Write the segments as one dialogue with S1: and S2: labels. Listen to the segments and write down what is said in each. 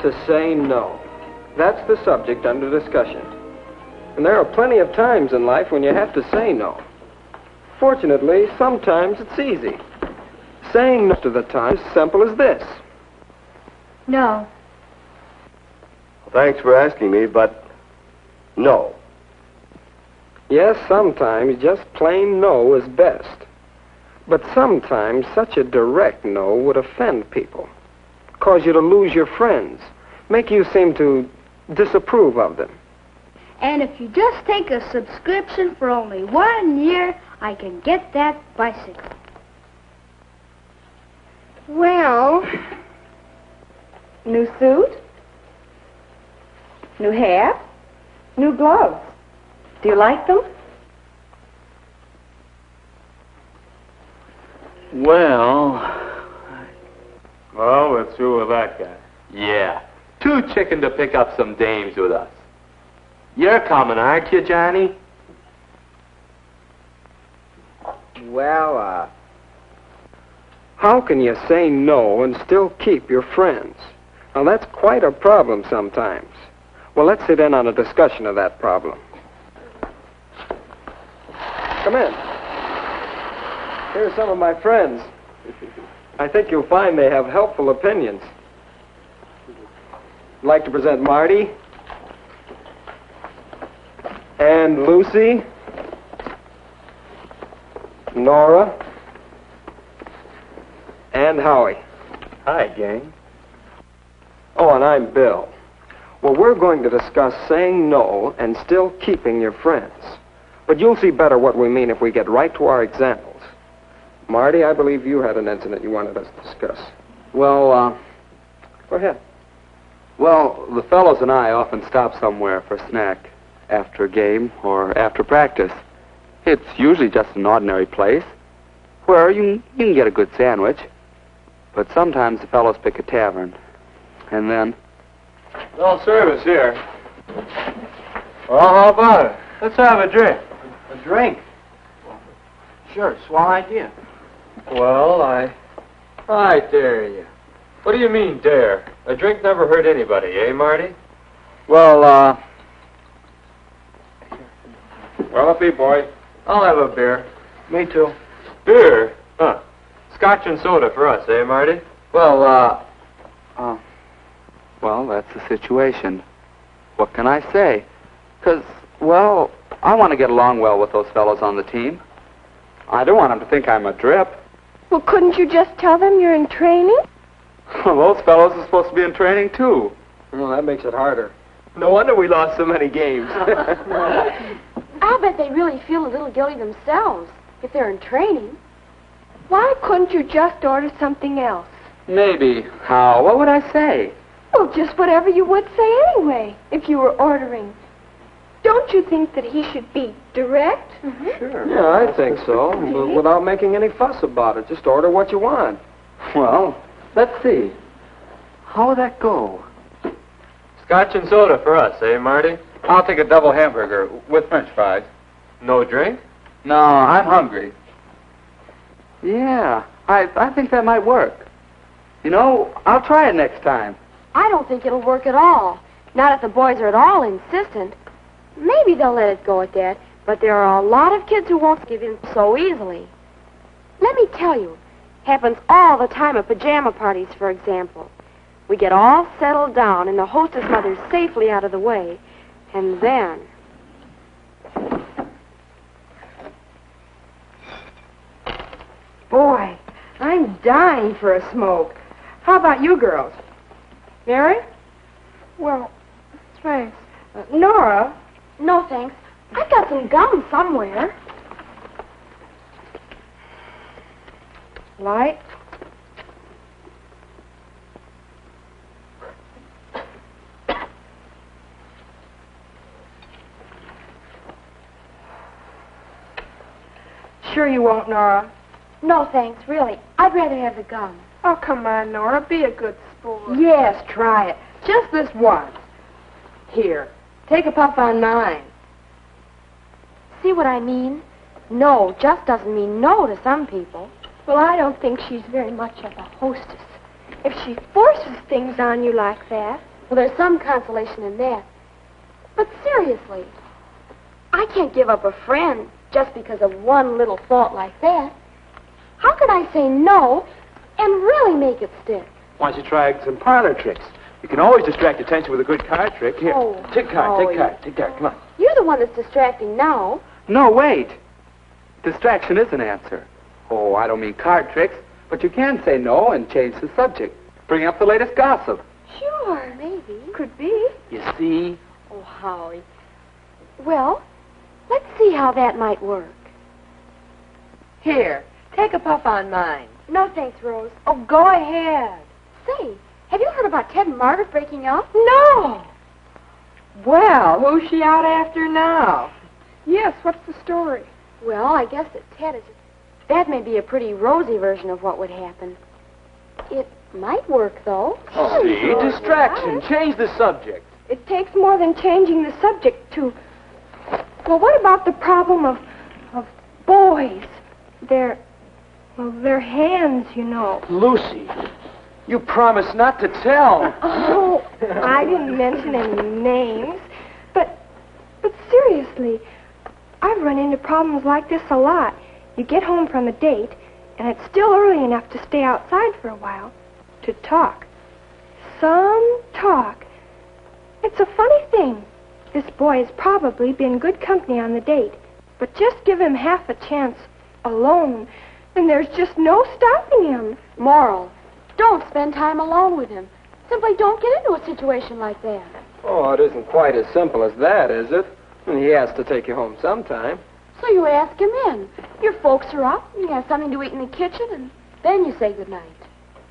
S1: to say no. That's the subject under discussion. And there are plenty of times in life when you have to say no. Fortunately, sometimes it's easy. Saying no to the time is as simple as this.
S2: No.
S3: Well, thanks for asking me, but no.
S1: Yes, sometimes just plain no is best. But sometimes such a direct no would offend people, cause you to lose your friends, make you seem to disapprove of them.
S2: And if you just take a subscription for only 1 year, I can get that bicycle.
S4: Well, new suit, new hair, new gloves. Do you like them?
S5: Well, we're through with that guy.
S6: Yeah. Too chicken to pick up some dames with us. You're coming, aren't you, Johnny?
S1: Well, how can you say no and still keep your friends? Now, that's quite a problem sometimes. Well, let's sit in on a discussion of that problem. Come in. Here are some of my friends. I think you'll find they have helpful opinions. I'd like to present Marty and Lucy, Nora, and Howie.
S3: Hi, gang.
S1: Oh, and I'm Bill. Well, we're going to discuss saying no and still keeping your friends. But you'll see better what we mean if we get right to our examples. Marty, I believe you had an incident you wanted us to discuss.
S5: Well,
S1: Go ahead.
S5: well, the fellows and I often stop somewhere for a snack after a game or after practice. It's usually just an ordinary place where you can get a good sandwich. But sometimes the fellows pick a tavern. And then...
S3: No service here. Well, how about it? Let's have a drink.
S7: A drink? Sure, swell idea.
S3: Well, I dare you. What do you mean, dare? A drink never hurt anybody, eh, Marty?
S5: Well,
S3: Well, up, boy. I'll have a beer.
S7: Me too.
S3: Beer? Huh. Scotch and soda for us, eh, Marty?
S5: well, that's the situation. What can I say? 'Cause, well, I want to get along well with those fellows on the team. I don't want them to think I'm a drip.
S4: Well, couldn't you just tell them you're in training?
S5: Well, those fellows are supposed to be in training, too.
S1: Well, that makes it harder. No wonder we lost so many games.
S2: I'll bet they really feel a little guilty themselves if they're in training.
S4: Why couldn't you just order something else?
S5: Maybe. How? What would I say?
S4: Well, just whatever you would say anyway, if you were ordering. Don't you think that he should be direct?
S1: Sure. Yeah, I think so. But without making any fuss about it. Just order what you want.
S5: Well, let's see. How would that go?
S3: Scotch and soda for us, eh, Marty?
S5: I'll take a double hamburger with French fries.
S3: No drink?
S5: No, I'm hungry. Yeah, I think that might work. You know, I'll try it next time.
S2: I don't think it'll work at all. Not if the boys are at all insistent. Maybe they'll let it go at that, but there are a lot of kids who won't give in so easily. Let me tell you, happens all the time at pajama parties, for example. We get all settled down and the hostess mother's safely out of the way, and then...
S4: Boy, I'm dying for a smoke. How about you girls? Mary? Well, thanks. Nora?
S2: No, thanks. I've got some gum somewhere.
S4: Light? Sure you won't, Nora?
S2: No, thanks, really. I'd rather have the gum.
S4: Oh, come on, Nora. Be a good sport. Yes, try it. Just this once. Here, take a puff on mine.
S2: See what I mean? No just doesn't mean no to some people.
S4: Well, I don't think she's very much of a hostess. If she forces things on you like that.
S2: Well, there's some consolation in that. But seriously, I can't give up a friend just because of one little fault like that. How can I say no and really make it stick?
S7: Why don't you try some parlor tricks? You can always distract attention with a good card trick. Here,
S2: Oh,
S7: take card,
S2: Howie.
S7: take card, take card. Come on.
S2: You're the one that's distracting now.
S5: No, wait. Distraction is an answer. Oh, I don't mean card tricks, but you can say no and change the subject. Bring up the latest gossip.
S2: Sure, maybe.
S4: Could be.
S7: You see?
S2: Oh, Howie. Well, let's see how that might work.
S4: Here, take a puff on mine.
S2: No, thanks, Rose.
S4: Oh, go ahead.
S2: Say, have you heard about Ted and Margaret breaking up?
S4: No. Well, who's she out after now? Yes, what's the story?
S2: Well, I guess that Ted is... That may be a pretty rosy version of what would happen. It might work, though.
S7: Oh, see, distraction. Change the subject.
S4: It takes more than changing the subject to... Well, what about the problem of boys? Their hands, you know.
S7: Lucy, you promised not to tell.
S4: Oh, I didn't mention any names. But seriously, I've run into problems like this a lot. You get home from a date, and it's still early enough to stay outside for a while. To talk. Some talk. It's a funny thing. This boy has probably been good company on the date. But just give him half a chance alone, and there's just no stopping him.
S2: Moral, don't spend time alone with him. Simply don't get into a situation like that.
S1: Oh, it isn't quite as simple as that, is it? He has to take you home sometime.
S2: So you ask him in. Your folks are up, and you have something to eat in the kitchen, and then you say goodnight.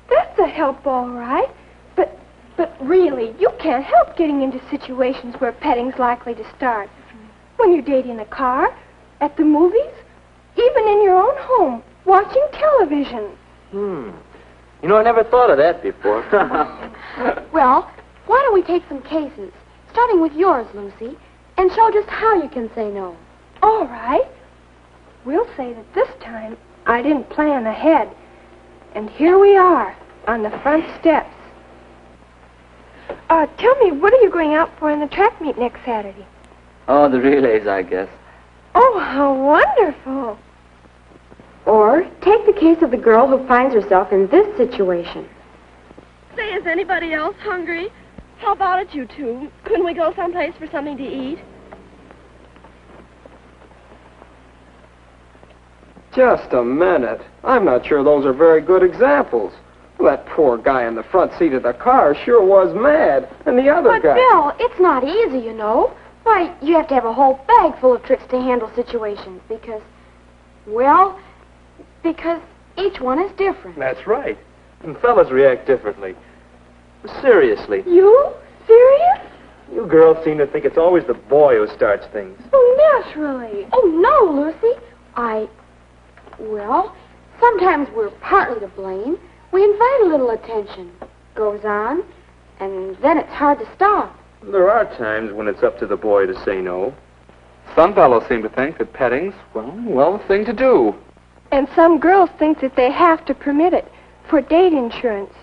S4: That's a help, all right. But really, you can't help getting into situations where petting's likely to start. When you date in a car, at the movies, even in your own home, watching television.
S3: You know, I never thought of that before.
S2: Well, why don't we take some cases, starting with yours, Lucy, and show just how you can say no.
S4: All right. We'll say that this time I didn't plan ahead. And here we are, on the front steps. Tell me, what are you going out for in the track meet next Saturday?
S5: Oh, the relays, I guess.
S4: Oh, how wonderful.
S2: Or take the case of the girl who finds herself in this situation.
S8: Say, is anybody else hungry? How about it, you two? Couldn't we go someplace for something to eat?
S1: Just a minute. I'm not sure those are very good examples. That poor guy in the front seat of the car sure was mad. And the other
S2: But,
S1: guy...
S2: Bill, it's not easy, you know. Why, you have to have a whole bag full of tricks to handle situations because each one is different.
S3: That's right. And fellas react differently. Seriously,
S4: You? Serious?
S3: you girls seem to think it's always the boy who starts things.
S4: Oh, naturally.
S2: Oh, no, Lucy. Sometimes we're partly to blame. We invite a little attention. Goes on, and then it's hard to stop.
S3: There are times when it's up to the boy to say no.
S5: Some fellows seem to think that petting's, well, the thing to do.
S4: And some girls think that they have to permit it for date insurance.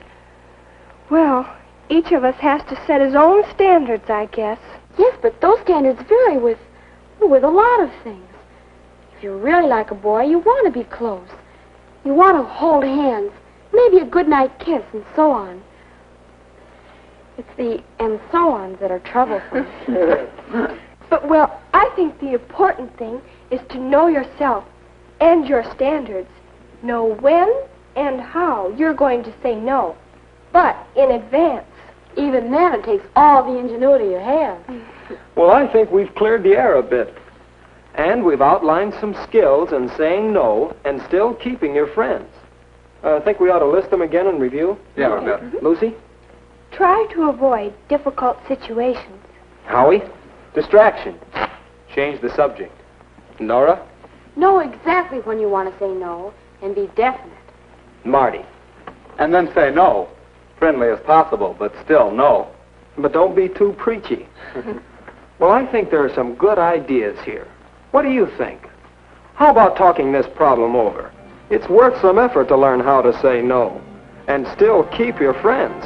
S4: Well, each of us has to set his own standards, I guess.
S2: Yes, but those standards vary with a lot of things. If you really like a boy, you want to be close. You want to hold hands, maybe a goodnight kiss, and so on. It's the and so ons that are troublesome.
S4: But, well, I think the important thing is to know yourself and your standards. Know when and how you're going to say no, but in advance.
S2: Even then, it takes all the ingenuity you have.
S1: Well, I think we've cleared the air a bit. And we've outlined some skills in saying no and still keeping your friends. I think we ought to list them again and review.
S5: Yeah, we better.
S1: Lucy?
S4: Try to avoid difficult situations.
S1: Howie?
S3: Distraction. Change the subject.
S1: Nora?
S2: Know exactly when you want to say no and be definite.
S1: Marty?
S5: And then say no. Friendly as possible, but still no.
S1: But don't be too preachy. Well, I think there are some good ideas here. What do you think? How about talking this problem over? It's worth some effort to learn how to say no and still keep your friends.